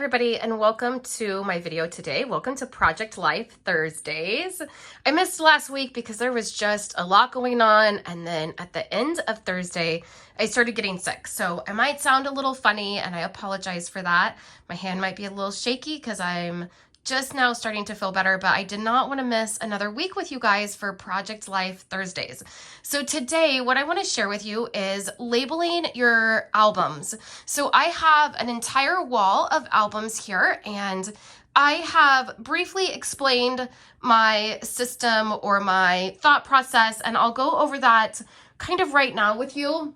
everybody, and welcome to my video today. Welcome to Project Life Thursdays. I missed last week because there was just a lot going on, and then at the end of Thursday I started getting sick, so I might sound a little funny and I apologize for that. My hand might be a little shaky because I'm just now starting to feel better, but I did not want to miss another week with you guys for Project Life Thursdays. So today, what I want to share with you is labeling your albums. So I have an entire wall of albums here, and I have briefly explained my system or my thought process, and I'll go over that kind of right now with you.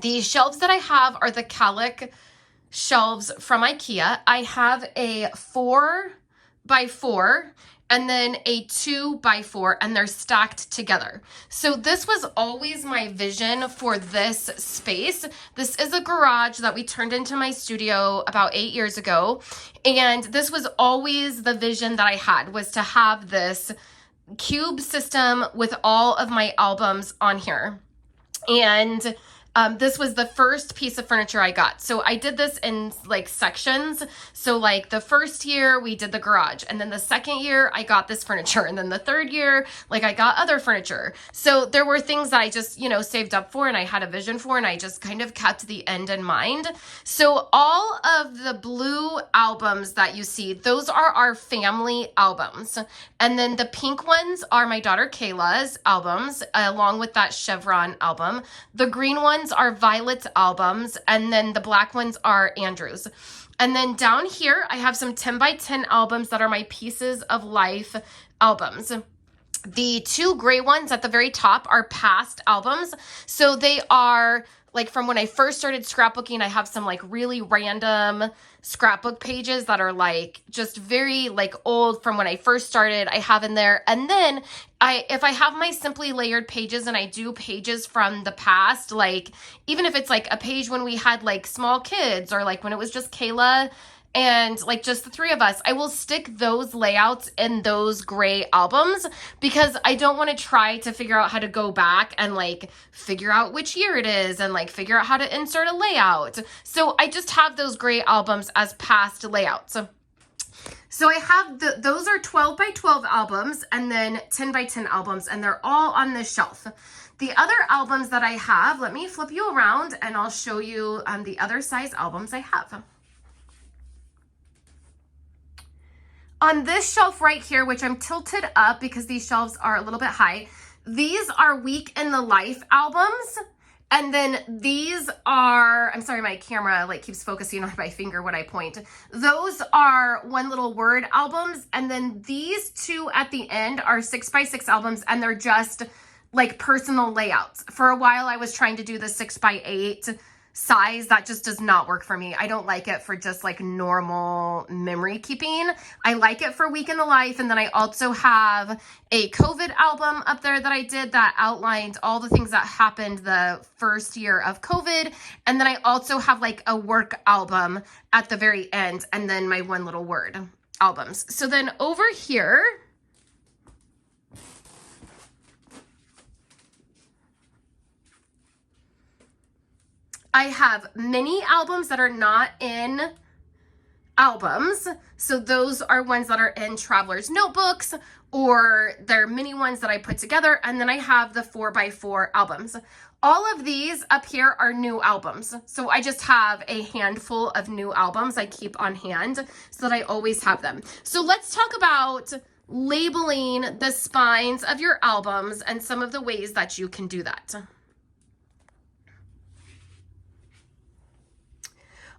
The shelves that I have are the Calic shelves from IKEA. I have a 4x4 and then a 2x4, and they're stacked together. So this was always my vision for this space. This is a garage that we turned into my studio about 8 years ago. And this was always the vision that I had, was to have this cube system with all of my albums on here. And this was the first piece of furniture I got. So I did this in like sections. So like the first year we did the garage, and then the second year I got this furniture, and then the third year, like I got other furniture. So there were things that I just, saved up for and I had a vision for, and I just kind of kept the end in mind. So all of the blue albums that you see, those are our family albums. And then the pink ones are my daughter Kayla's albums, along with that chevron album. The green ones are Violet's albums, and then the black ones are Andrew's. And then down here, I have some 10x10 albums that are my Pieces of Life albums. The two gray ones at the very top are past albums. So they are like from when I first started scrapbooking. I have some like really random scrapbook pages that are like just very like old from when I first started. I have in there. And then if I have my simply layered pages and I do pages from the past, like even if it's like a page when we had like small kids, or like when it was just Kayla and like just the three of us, I will stick those layouts in those gray albums because I don't want to try to figure out how to go back and like figure out which year it is and like figure out how to insert a layout. So I just have those gray albums as past layouts. So I have those are 12x12 albums and then 10x10 albums, and they're all on this shelf. The other albums that I have, let me flip you around and I'll show you the other size albums I have. On this shelf right here, which I'm tilted up because these shelves are a little bit high, these are Week in the Life albums. And then these are, I'm sorry, my camera like keeps focusing on my finger when I point. Those are One Little Word albums. And then these two at the end are 6x6 albums, and they're just like personal layouts. For a while, I was trying to do the 6x8 size. That just does not work for me. I don't like it for just like normal memory keeping. I like it for Week in the Life. And then I also have a COVID album up there that I did that outlined all the things that happened the first year of COVID. And then I also have like a work album at the very end, and then my One Little Word albums. So then over here, I have mini albums that are not in albums. So those are ones that are in traveler's notebooks, or they're mini ones that I put together. And then I have the 4x4 albums. All of these up here are new albums. So I just have a handful of new albums I keep on hand so that I always have them. So let's talk about labeling the spines of your albums and some of the ways that you can do that.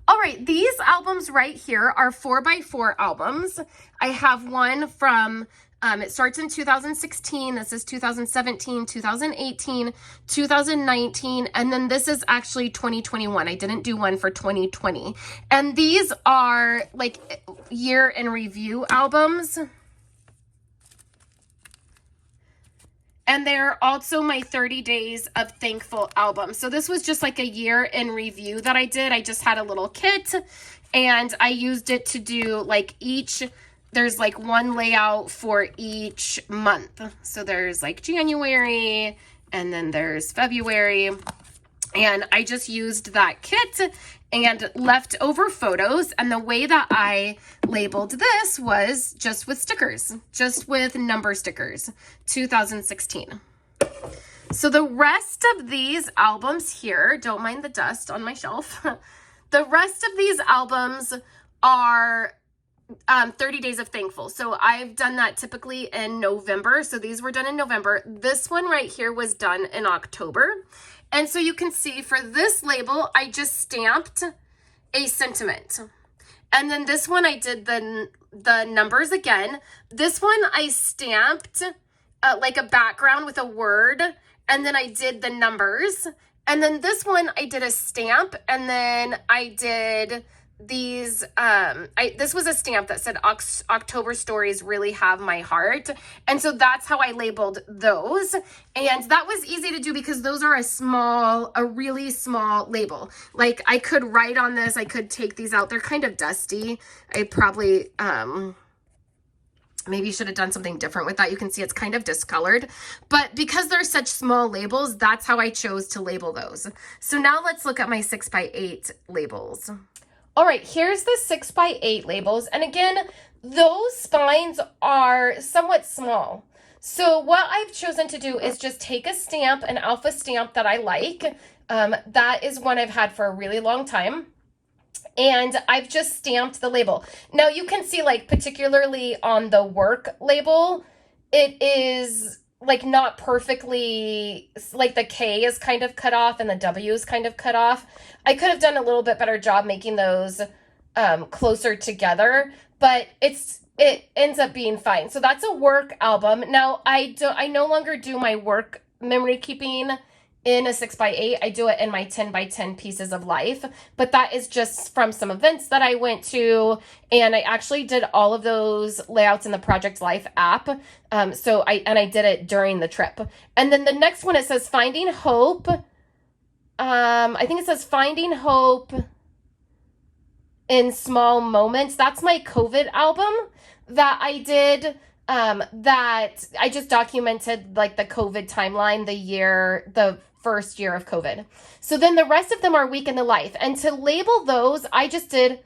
All right, these albums right here are 4x4 albums. I have one from, it starts in 2016, this is 2017, 2018, 2019, and then this is actually 2021. I didn't do one for 2020. And these are like year in review albums. And they're also my 30 Days of Thankful album. So this was just like a year in review that I did. I just had a little kit and I used it to do like there's like one layout for each month. So there's like January, and then there's February. And I just used that kit and leftover photos. And the way that I labeled this was just with stickers, just with number stickers, 2016. So the rest of these albums here, don't mind the dust on my shelf. The rest of these albums are 30 Days of Thankful. So I've done that typically in November. So these were done in November. This one right here was done in October. And so you can see for this label, I just stamped a sentiment. And then this one I did the numbers again. This one I stamped like a background with a word, and then I did the numbers. And then this one I did a stamp, and then I did these, this was a stamp that said October stories really have my heart. And so that's how I labeled those. And that was easy to do because those are a really small label. Like I could write on this, I could take these out. They're kind of dusty. I probably, maybe should have done something different with that. You can see it's kind of discolored, but because they're such small labels, that's how I chose to label those. So now let's look at my 6x8 labels. All right, here's the 6x8 labels. And again, those spines are somewhat small. So what I've chosen to do is just take a stamp, an alpha stamp that I like. That is one I've had for a really long time. And I've just stamped the label. Now you can see, like, particularly on the work label, it is like not perfectly, like the K is kind of cut off and the W is kind of cut off. I could have done a little bit better job making those closer together, but it ends up being fine. So that's a work album. Now I no longer do my work memory keeping in a 6x8. I do it in my 10x10 pieces of life, but that is just from some events that I went to, and I actually did all of those layouts in the Project Life app. So I did it during the trip. And then the next one, it says Finding Hope. I think it says Finding Hope in Small Moments. That's my COVID album that I did. That I just documented like the COVID timeline, the first year of COVID. So then the rest of them are Week in the Life. And to label those, I just did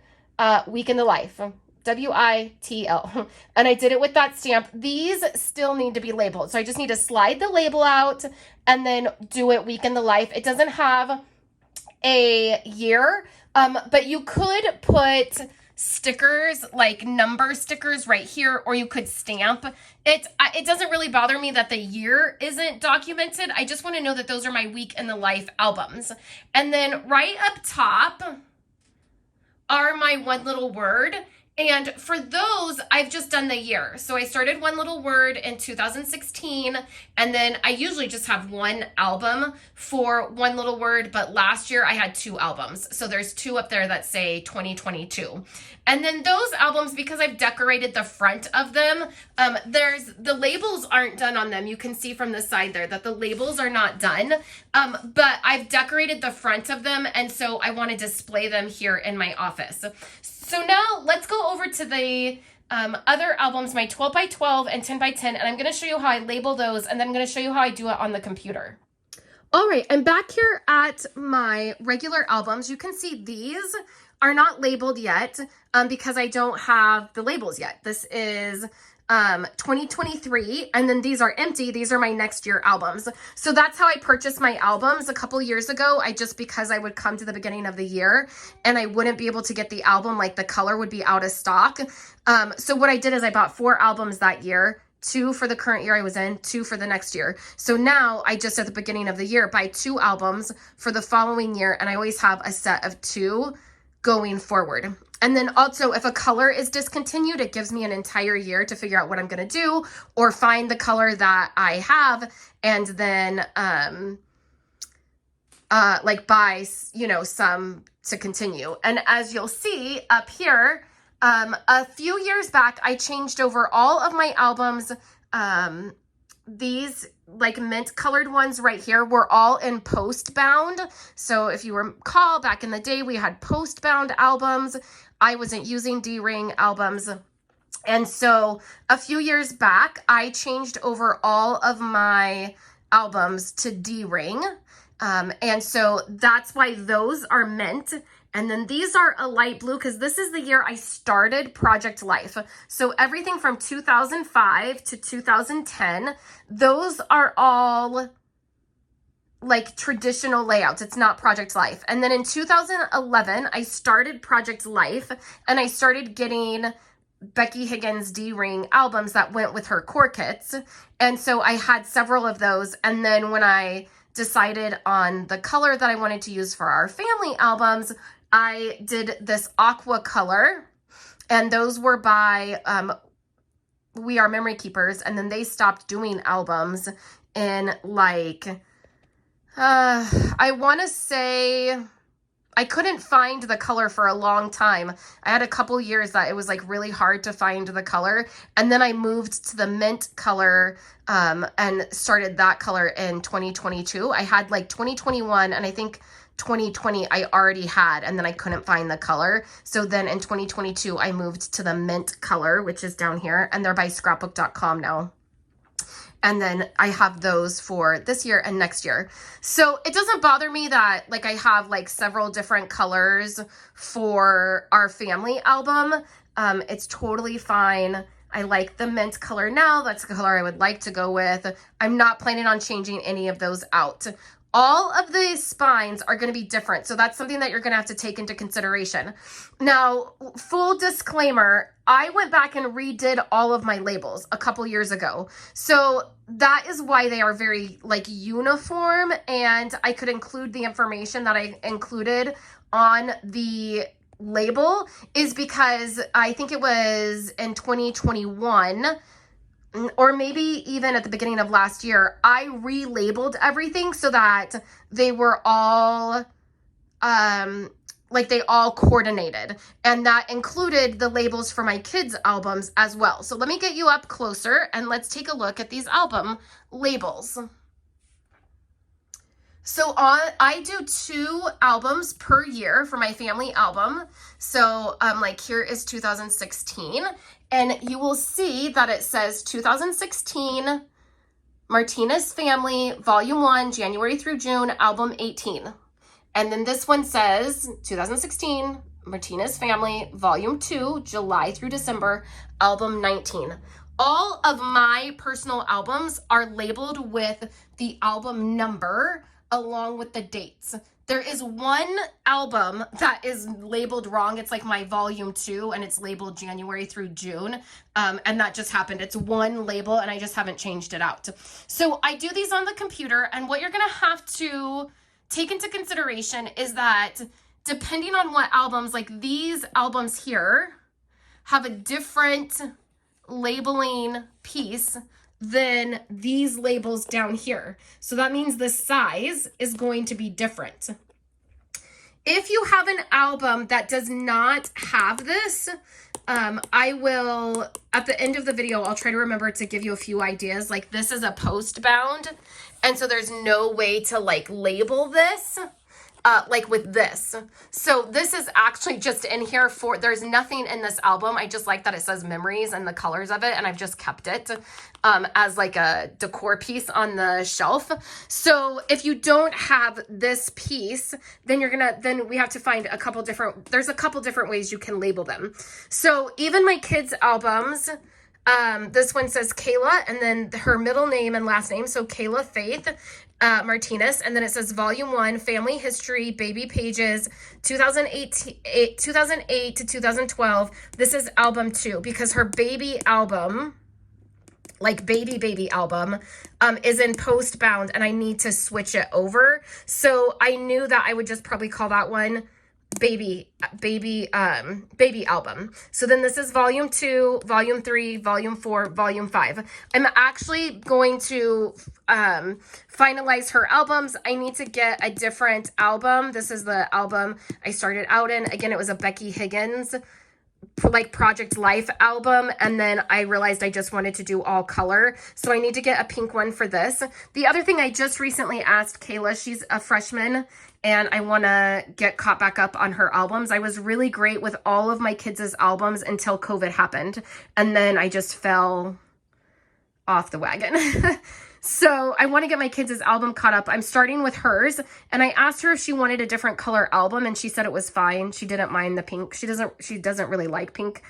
Week in the Life, WITL. And I did it with that stamp. These still need to be labeled. So I just need to slide the label out and then do it Week in the Life. It doesn't have a year, but you could put stickers, like number stickers right here, or you could stamp it. It doesn't really bother me that the year isn't documented. I just want to know that those are my Week in the Life albums. And then right up top are my One Little Word. And for those, I've just done the year. So I started One Little Word in 2016, and then I usually just have one album for One Little Word, but last year I had 2 albums. So there's 2 up there that say 2022. And then those albums, because I've decorated the front of them, the labels aren't done on them. You can see from the side there that the labels are not done, but I've decorated the front of them, and so I want to display them here in my office. So now let's go over to the other albums, my 12x12 and 10x10, and I'm going to show you how I label those, and then I'm going to show you how I do it on the computer. All right, I'm back here at my regular albums. You can see these are not labeled yet because I don't have the labels yet. This is 2023, and then these are empty. These are my next year albums. So that's how I purchased my albums a couple years ago. Because I would come to the beginning of the year and I wouldn't be able to get the album, like the color would be out of stock. So what I did is I bought 4 albums that year, 2 for the current year I was in, 2 for the next year. So now I just at the beginning of the year buy 2 albums for the following year, and I always have a set of 2 going forward. And then also if a color is discontinued, it gives me an entire year to figure out what I'm going to do or find the color that I have, and then like buy, some to continue. And as you'll see up here, a few years back, I changed over all of my albums. These like mint colored ones right here were all in post bound. So if you recall, back in the day, we had post bound albums. I wasn't using D-ring albums. And so a few years back, I changed over all of my albums to D-ring. And so that's why those are mint. And then these are a light blue because this is the year I started Project Life. So everything from 2005 to 2010, those are all like traditional layouts. It's not Project Life. And then in 2011, I started Project Life and I started getting Becky Higgins D-Ring albums that went with her core kits. And so I had several of those. And then when I decided on the color that I wanted to use for our family albums, I did this aqua color, and those were by We Are Memory Keepers. And then they stopped doing albums in like, I want to say, I couldn't find the color for a long time. I had a couple years that it was like really hard to find the color. And then I moved to the mint color and started that color in 2022. I had like 2021 and I think 2020 I already had, and then I couldn't find the color. So then in 2022, I moved to the mint color, which is down here, and they're by scrapbook.com now. And then I have those for this year and next year. So it doesn't bother me that like I have like several different colors for our family album. It's totally fine. I like the mint color now. That's the color I would like to go with. I'm not planning on changing any of those out. All of the spines are going to be different. So that's something that you're going to have to take into consideration. Now, full disclaimer, I went back and redid all of my labels a couple years ago. So that is why they are very like uniform, and I could include the information that I included on the label is because I think it was in 2021 or maybe even at the beginning of last year, I relabeled everything so that they were all, like they all coordinated. And that included the labels for my kids' albums as well. So let me get you up closer and let's take a look at these album labels. So I do 2 albums per year for my family album. So like here is 2016. And you will see that it says 2016 Martinez Family Volume 1, January through June, Album 18. And then this one says 2016 Martinez Family Volume 2, July through December, Album 19. All of my personal albums are labeled with the album number along with the dates. There is one album that is labeled wrong. It's like my volume 2 and it's labeled January through June. And that just happened. It's one label and I just haven't changed it out. So I do these on the computer, and what you're gonna have to take into consideration is that depending on what albums, like these albums here have a different labeling piece than these labels down here. So that means the size is going to be different. If you have an album that does not have this, I will, at the end of the video, I'll try to remember to give you a few ideas. Like this is a post bound, and so there's no way to like label this. Like with this. So this is actually just in here for, there's nothing in this album. I just like that it says memories and the colors of it, and I've just kept it as like a decor piece on the shelf. So if you don't have this piece, then then we have to find a couple different, there's a couple different ways you can label them. So even my kids' albums, this one says Kayla and then her middle name and last name. So Kayla Faith Martinez, and then it says Volume 1, Family History, Baby Pages, 2008 to 2012. This is Album 2 because her baby album, like baby album, is in post bound, and I need to switch it over. So I knew that I would just probably call that one baby album. So then this is Volume 2, Volume 3, Volume 4, Volume 5. I'm actually going to finalize her albums. I need to get a different album. This is the album I started out in. Again, it was a Becky Higgins like Project Life album, and then I realized I just wanted to do all color, so I need to get a pink one for this. The other thing, I just recently asked Kayla, she's a freshman, and I want to get caught back up on her albums. I was really great with all of my kids' albums until COVID happened, and then I just fell off the wagon. So I want to get my kids' album caught up. I'm starting with hers, and I asked her if she wanted a different color album, and she said it was fine. She didn't mind the pink. She doesn't really like pink,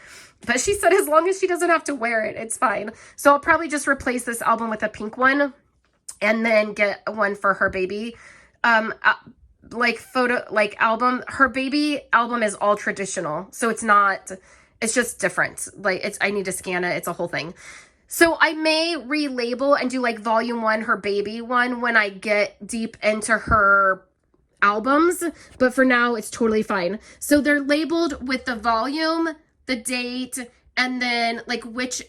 but she said as long as she doesn't have to wear it, it's fine. So I'll probably just replace this album with a pink one, and then get one for her baby. Album. Her baby album is all traditional, so it's just different. Like I need to scan it. It's a whole thing. So I may relabel and do like volume 1, her baby one, when I get deep into her albums, but for now it's totally fine. So they're labeled with the volume, the date, and then like which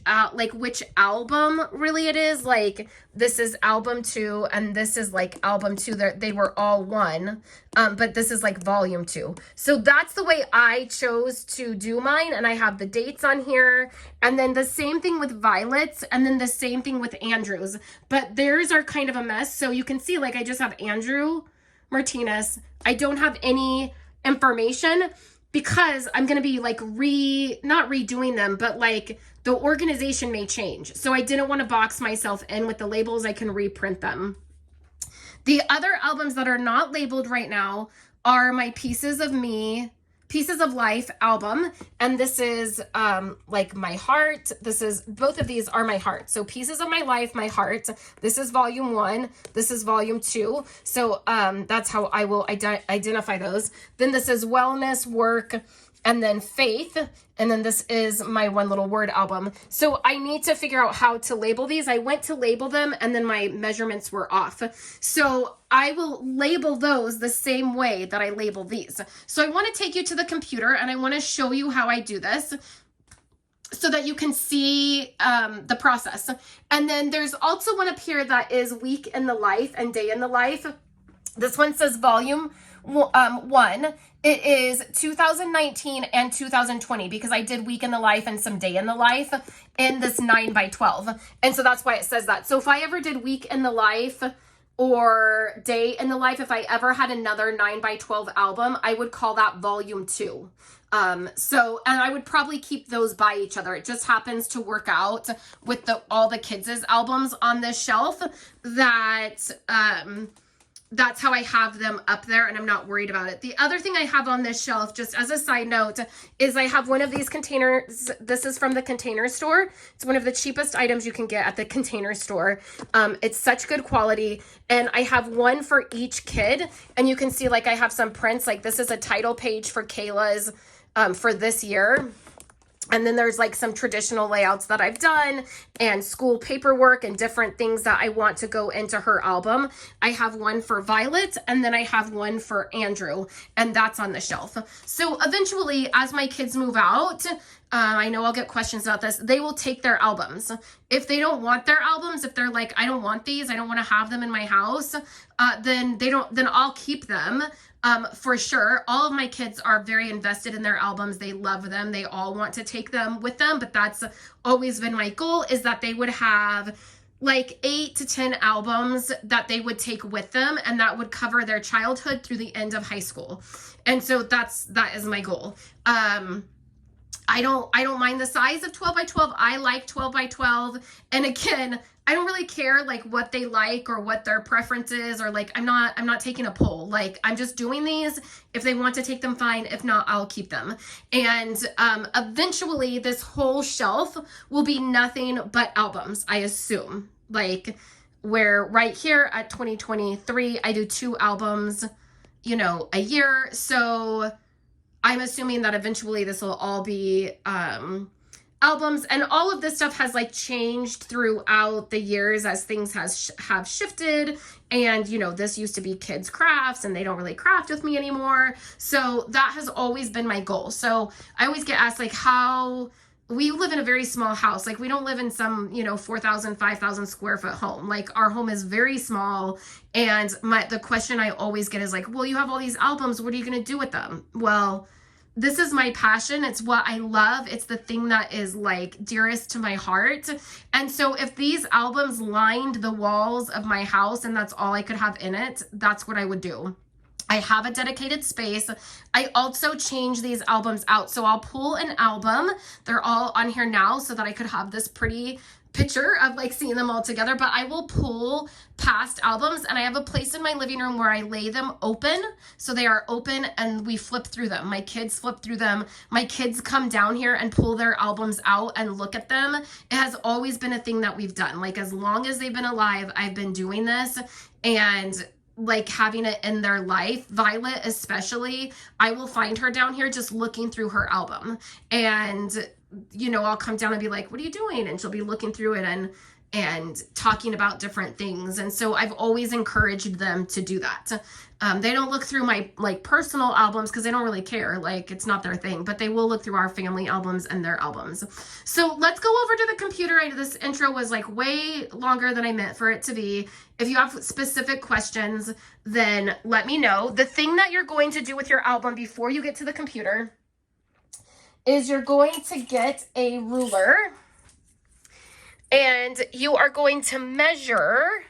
album really it is. Like this is album 2 and this is like album 2. They were all one, but this is like volume 2. So that's the way I chose to do mine, and I have the dates on here, and then the same thing with Violet's, and then the same thing with Andrew's. But theirs are kind of a mess, so you can see like I just have Andrew Martinez. I don't have any information, because I'm going to be like not redoing them, but like the organization may change. So I didn't want to box myself in with the labels. I can reprint them. The other albums that are not labeled right now are my Pieces of Life album. And this is like my heart. Both of these are my heart. So Pieces of My Life, my heart. This is volume 1. This is volume 2. So that's how I will identify those. Then this is wellness, work, and then faith. And then this is my One Little Word album. So I need to figure out how to label these. I went to label them and then my measurements were off. So I will label those the same way that I label these. So I want to take you to the computer and I want to show you how I do this so that you can see the process. And then there's also one up here that is week in the life and day in the life. This one says volume 1. It is 2019 and 2020 because I did week in the life and some day in the life in this 9x12. And so that's why it says that. So if I ever did week in the life or day in the life, if I ever had another 9x12 album, I would call that volume 2. And I would probably keep those by each other. It just happens to work out with all the kids' albums on this shelf that, that's how I have them up there, and I'm not worried about it. The other thing I have on this shelf, just as a side note, is I have one of these containers. This is from the Container Store. It's one of the cheapest items you can get at the Container Store. It's such good quality, and I have one for each kid, and you can see like I have some prints. Like this is a title page for Kayla's for this year. And then there's like some traditional layouts that I've done and school paperwork and different things that I want to go into her album. I have one for Violet and then I have one for Andrew, and that's on the shelf. So eventually, as my kids move out, I know I'll get questions about this, they will take their albums. If they don't want their albums, if they're like, I don't want these, I don't want to have them in my house, then I'll keep them. For sure. All of my kids are very invested in their albums. They love them. They all want to take them with them, but that's always been my goal, is that they would have like 8 to 10 albums that they would take with them, and that would cover their childhood through the end of high school. And so that is my goal. I don't mind the size of 12x12. I like 12x12. And again, I don't really care like what they like or what their preference is, or like I'm not taking a poll. Like I'm just doing these. If they want to take them, fine. If not, I'll keep them. And eventually this whole shelf will be nothing but albums, I assume. Like where right here at 2023, I do 2 albums, a year. So I'm assuming that eventually this will all be albums, and all of this stuff has like changed throughout the years as things have shifted. And this used to be kids crafts, and they don't really craft with me anymore. So that has always been my goal. So I always get asked like, how we live in a very small house. Like we don't live in some 4,000, 5,000 square foot home. Like our home is very small. And the question I always get is like, well, you have all these albums, what are you going to do with them? Well, this is my passion. It's what I love. It's the thing that is like dearest to my heart. And so if these albums lined the walls of my house and that's all I could have in it, that's what I would do. I have a dedicated space. I also change these albums out. So I'll pull an album. They're all on here now so that I could have this pretty picture of like seeing them all together, but I will pull past albums, and I have a place in my living room where I lay them open. So they are open and we flip through them. My kids flip through them. My kids come down here and pull their albums out and look at them. It has always been a thing that we've done. Like as long as they've been alive, I've been doing this, and like having it in their life. Violet especially, I will find her down here just looking through her album, and you know, I'll come down and be like, what are you doing? And she'll be looking through it and talking about different things. And so I've always encouraged them to do that. They don't look through my like personal albums because they don't really care. Like it's not their thing, but they will look through our family albums and their albums. So let's go over to the computer. I know this intro was like way longer than I meant for it to be. If you have specific questions, then let me know. The thing that you're going to do with your album before you get to the computer is you're going to get a ruler, and you are going to measure,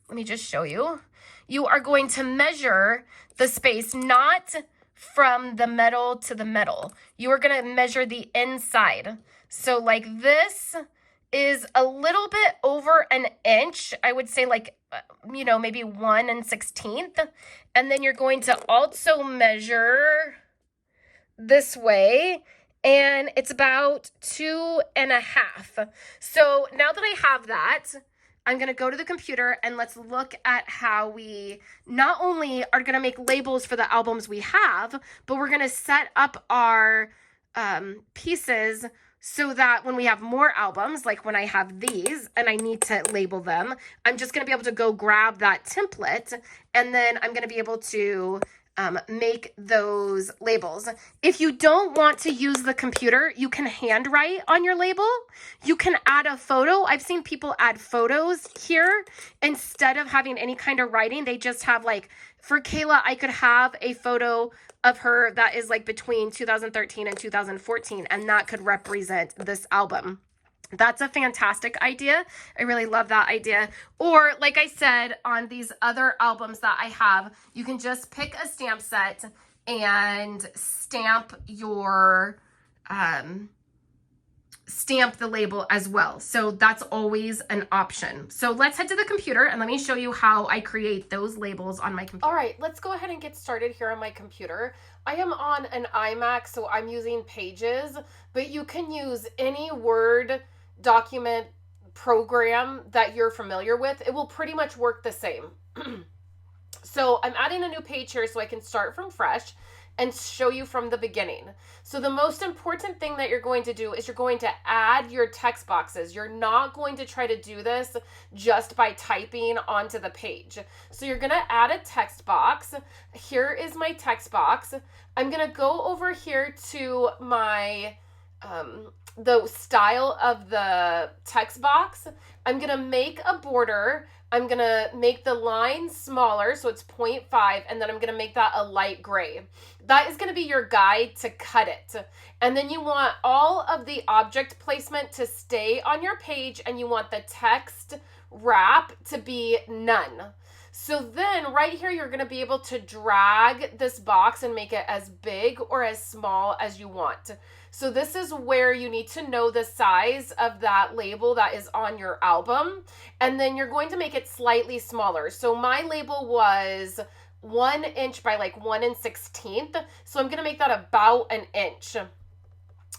let me just show you. You are going to measure the space, not from the metal to the metal. You are going to measure the inside. So like this is a little bit over an inch. I would say like, you know, maybe 1 1/16. And then you're going to also measure this way, and it's about 2.5. So now that I have that, I'm going to go to the computer and let's look at how we not only are going to make labels for the albums we have, but we're going to set up our pieces so that when we have more albums, like when I have these and I need to label them, I'm just going to be able to go grab that template, and then I'm going to be able to make those labels. If you don't want to use the computer, you can handwrite on your label. You can add a photo. I've seen people add photos here. Instead of having any kind of writing, they just have like, for Kayla, I could have a photo of her that is like between 2013 and 2014, and that could represent this album. That's a fantastic idea. I really love that idea. Or like I said, on these other albums that I have, you can just pick a stamp set and stamp your, stamp the label as well. So that's always an option. So let's head to the computer and let me show you how I create those labels on my computer. All right, let's go ahead and get started here on my computer. I am on an iMac, so I'm using Pages, but you can use any Word document program that you're familiar with. It will pretty much work the same. So I'm adding a new page here so I can start from fresh and show you from the beginning. So the most important thing that you're going to do is you're going to add your text boxes. You're not going to try to do this just by typing onto the page. So you're gonna add a text box. Here is my text box. I'm gonna go over here to my the style of the text box. I'm gonna make a border. I'm gonna make the line smaller, so it's 0.5, and then I'm gonna make that a light gray. That is gonna be your guide to cut it. And then you want all of the object placement to stay on your page, and you want the text wrap to be none. So then right here, you're gonna be able to drag this box and make it as big or as small as you want. So this is where you need to know the size of that label that is on your album. And then you're going to make it slightly smaller. So my label was 1 inch by like 1 1/16. So I'm going to make that about an inch.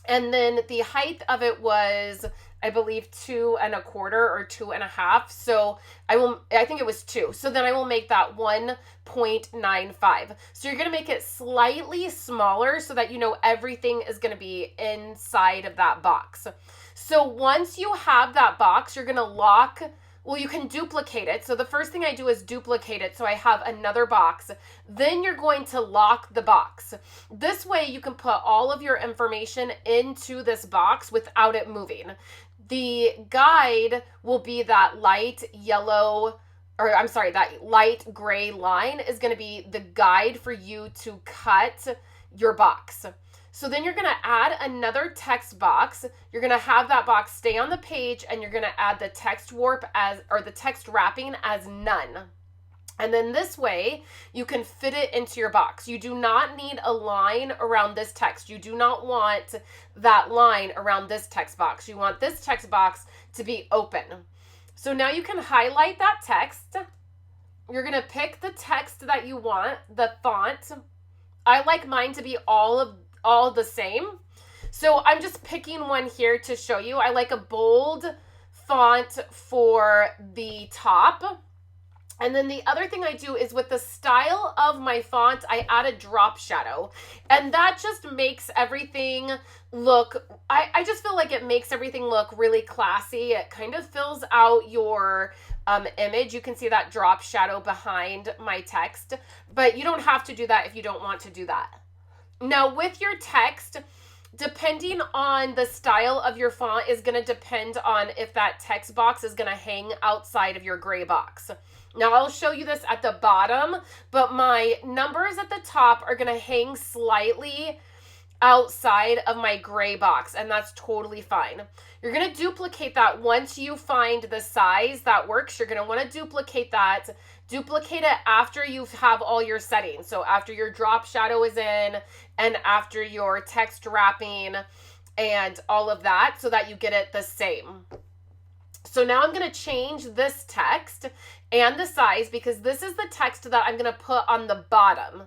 And then the height of it was, I believe, 2 1/4 or 2 1/2. So I think it was 2. So then I will make that 1.95. So you're going to make it slightly smaller so that you know everything is going to be inside of that box. So once you have that box, you're going to lock. Well, you can duplicate it. So the first thing I do is duplicate it so I have another box. Then you're going to lock the box. This way you can put all of your information into this box without it moving. The guide will be that light yellow, or I'm sorry, that light gray line is going to be the guide for you to cut your box. So then you're going to add another text box. You're going to have that box stay on the page, and you're going to add the text warp as, or the text wrapping as none. And then this way you can fit it into your box. You do not need a line around this text. You do not want that line around this text box. You want this text box to be open. So now you can highlight that text. You're going to pick the text that you want, the font. I like mine to be all the same. So I'm just picking one here to show you. I like a bold font for the top. And then the other thing I do is with the style of my font, I add a drop shadow. And that just makes everything look, I just feel like it makes everything look really classy. It kind of fills out your image. You can see that drop shadow behind my text, but you don't have to do that if you don't want to do that. Now with your text, depending on the style of your font is going to depend on if that text box is going to hang outside of your gray box. Now I'll show you this at the bottom, but my numbers at the top are going to hang slightly outside of my gray box, and that's totally fine. You're going to duplicate that once you find the size that works. You're going to want to duplicate that. Duplicate it after you have all your settings. So after your drop shadow is in and after your text wrapping and all of that, so that you get it the same. So now I'm going to change this text and the size because this is the text that I'm going to put on the bottom.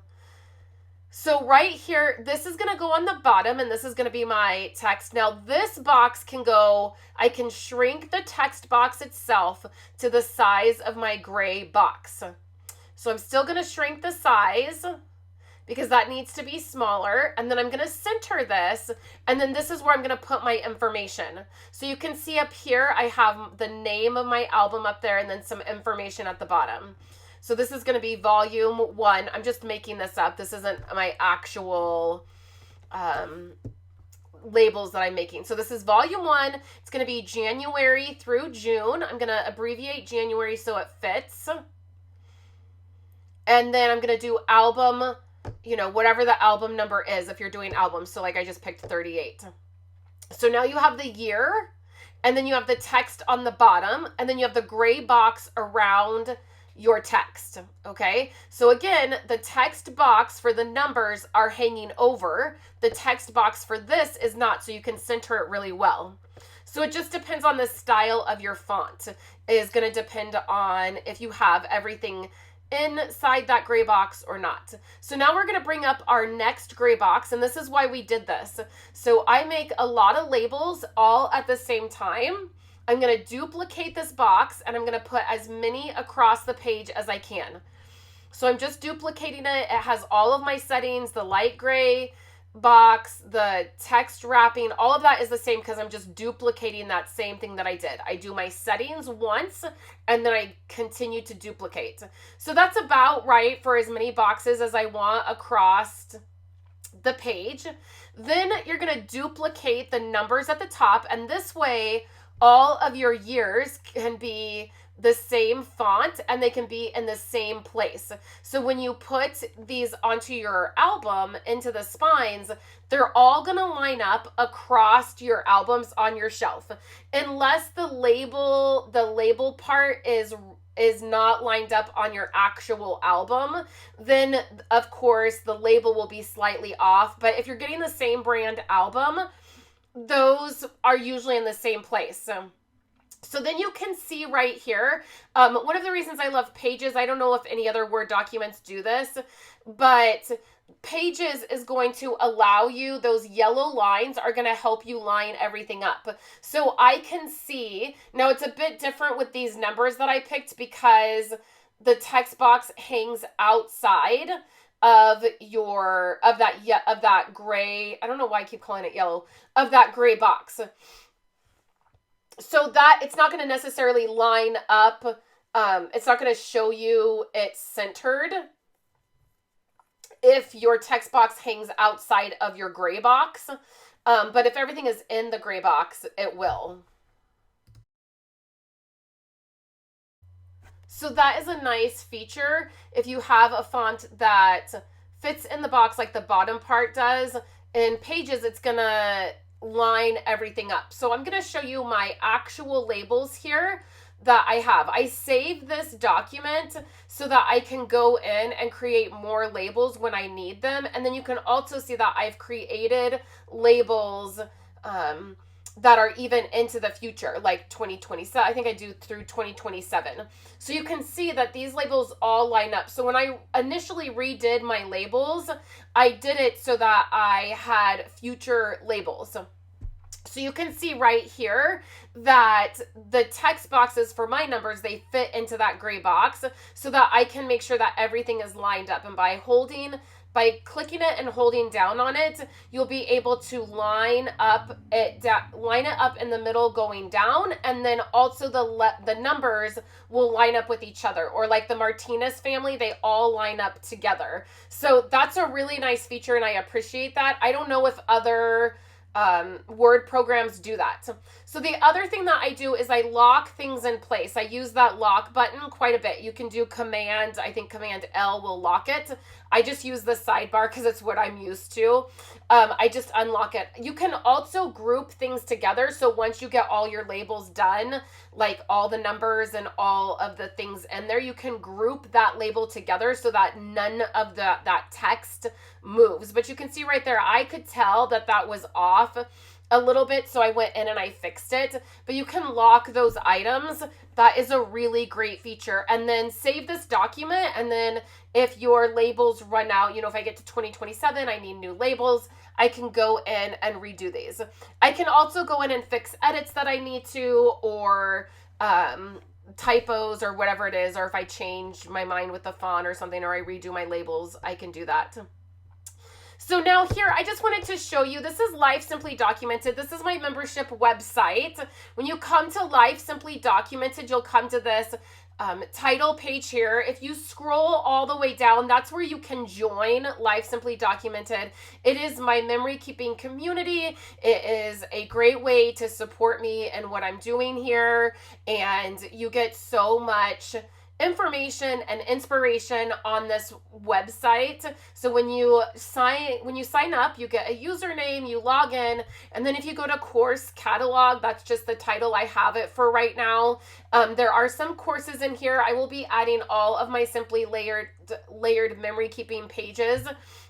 So right here, this is going to go on the bottom and this is going to be my text. Now this box can go, I can shrink the text box itself to the size of my gray box. So I'm still going to shrink the size because that needs to be smaller. And then I'm going to center this. And then this is where I'm going to put my information. So you can see up here, I have the name of my album up there and then some information at the bottom. So this is going to be volume 1. I'm just making this up. This isn't my actual labels that I'm making. So this is volume 1. It's going to be January through June. I'm going to abbreviate January so it fits. And then I'm going to do album, you know, whatever the album number is if you're doing albums. So like I just picked 38. So now you have the year and then you have the text on the bottom and then you have the gray box around your text. Okay. So again, the text box for the numbers are hanging over. The text box for this is not, so you can center it really well. So it just depends on the style of your font. It is going to depend on if you have everything inside that gray box or not. So now we're going to bring up our next gray box, and this is why we did this. So I make a lot of labels all at the same time. I'm going to duplicate this box and I'm going to put as many across the page as I can. So I'm just duplicating it. It has all of my settings, the light gray box, the text wrapping, all of that is the same because I'm just duplicating that same thing that I did. I do my settings once and then I continue to duplicate. So that's about right for as many boxes as I want across the page. Then you're going to duplicate the numbers at the top, and this way all of your years can be the same font and they can be in the same place. So when you put these onto your album into the spines, they're all going to line up across your albums on your shelf. Unless the label part is not lined up on your actual album, then of course the label will be slightly off. But if you're getting the same brand album, those are usually in the same place. So then you can see right here, one of the reasons I love Pages, I don't know if any other Word documents do this, but Pages is going to allow you, those yellow lines are going to help you line everything up. So I can see, now it's a bit different with these numbers that I picked because the text box hangs outside of that gray, I don't know why I keep calling it yellow, of that gray box. So that it's not going to necessarily line up. It's not going to show you it's centered if your text box hangs outside of your gray box. But if everything is in the gray box, it will. So that is a nice feature if you have a font that fits in the box like the bottom part does. In Pages, it's going to line everything up. So I'm going to show you my actual labels here that I have. I save this document so that I can go in and create more labels when I need them. And then you can also see that I've created labels that are even into the future, like 2027. I think I do through 2027. So you can see that these labels all line up. So when I initially redid my labels, I did it so that I had future labels. So you can see right here that the text boxes for my numbers, they fit into that gray box so that I can make sure that everything is lined up. And by clicking it and holding down on it, you'll be able to line it up in the middle going down, and then also the numbers will line up with each other. Or like the Martinez family, they all line up together. So that's a really nice feature, and I appreciate that. I don't know if other word programs do that. So the other thing that I do is I lock things in place. I use that lock button quite a bit. You can do I think Command L will lock it. I just use the sidebar because it's what I'm used to. I just unlock it. You can also group things together. So once you get all your labels done, like all the numbers and all of the things in there, you can group that label together so that none of that text moves. But you can see right there, I could tell that that was off a little bit, so I went in and I fixed it. But you can lock those items. That is a really great feature. And then save this document, and then if your labels run out, if I get to 2027, I need new labels, I can go in and redo these. I can also go in and fix edits that I need to, or typos or whatever it is, or if I change my mind with the font or something, or I redo my labels, I can do that. So now here, I just wanted to show you, this is Life Simply Documented. This is my membership website. When you come to Life Simply Documented, you'll come to this title page here. If you scroll all the way down, that's where you can join Life Simply Documented. It is my memory keeping community. It is a great way to support me and what I'm doing here. And you get so much information and inspiration on this website. So when you sign up, you get a username, you log in, and then if you go to course catalog, that's just the title I have it for right now. There are some courses in here. I will be adding all of my Simply layered memory keeping pages.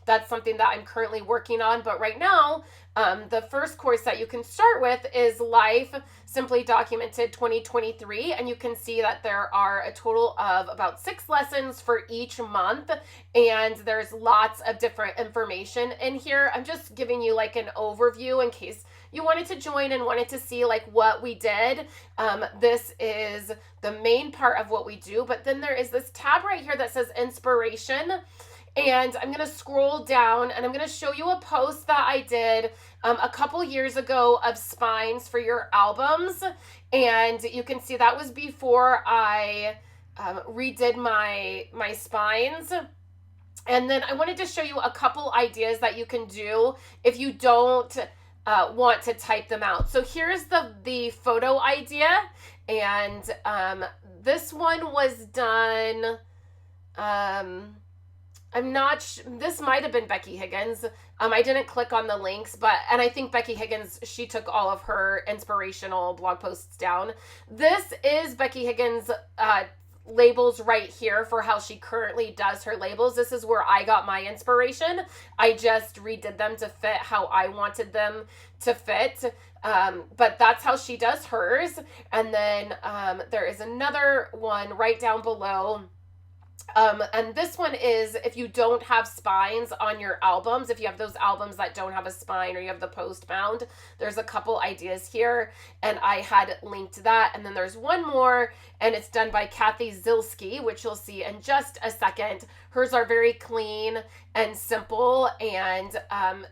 That's something that I'm currently working on, but right now, the first course that you can start with is Life Simply Documented 2023, and you can see that there are a total of about 6 lessons for each month, and there's lots of different information in here. I'm just giving you like an overview in case you wanted to join and wanted to see like what we did. This is the main part of what we do, but then there is this tab right here that says inspiration. And I'm going to scroll down and I'm going to show you a post that I did a couple years ago of spines for your albums. And you can see that was before I redid my spines. And then I wanted to show you a couple ideas that you can do if you don't want to type them out. So here's the photo idea. And this one was done... I'm not this might have been Becky Higgins. I didn't click on the links, and I think Becky Higgins, she took all of her inspirational blog posts down. This is Becky Higgins' labels right here for how she currently does her labels. This is where I got my inspiration. I just redid them to fit how I wanted them to fit. But that's how she does hers. And then there is another one right down below. And this one is if you don't have spines on your albums, if you have those albums that don't have a spine or you have the post bound, there's a couple ideas here and I had linked that. And then there's one more and it's done by Kathy Zilski, which you'll see in just a second. Hers are very clean and simple and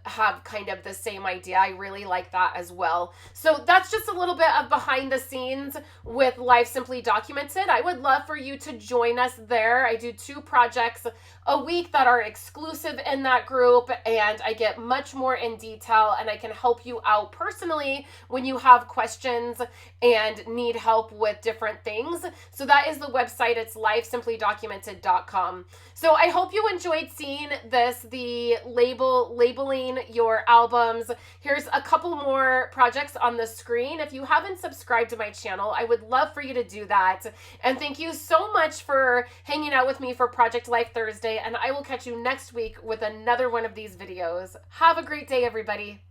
have kind of the same idea. I really like that as well. So that's just a little bit of behind the scenes with Life Simply Documented. I would love for you to join us there. I do 2 projects a week that are exclusive in that group, and I get much more in detail and I can help you out personally when you have questions and need help with different things. So that is the website. It's lifesimplydocumented.com. So I hope you enjoyed seeing this, the labeling your albums. Here's a couple more projects on the screen. If you haven't subscribed to my channel, I would love for you to do that. And thank you so much for hanging out with me for Project Life Thursday, and I will catch you next week with another one of these videos. Have a great day, everybody.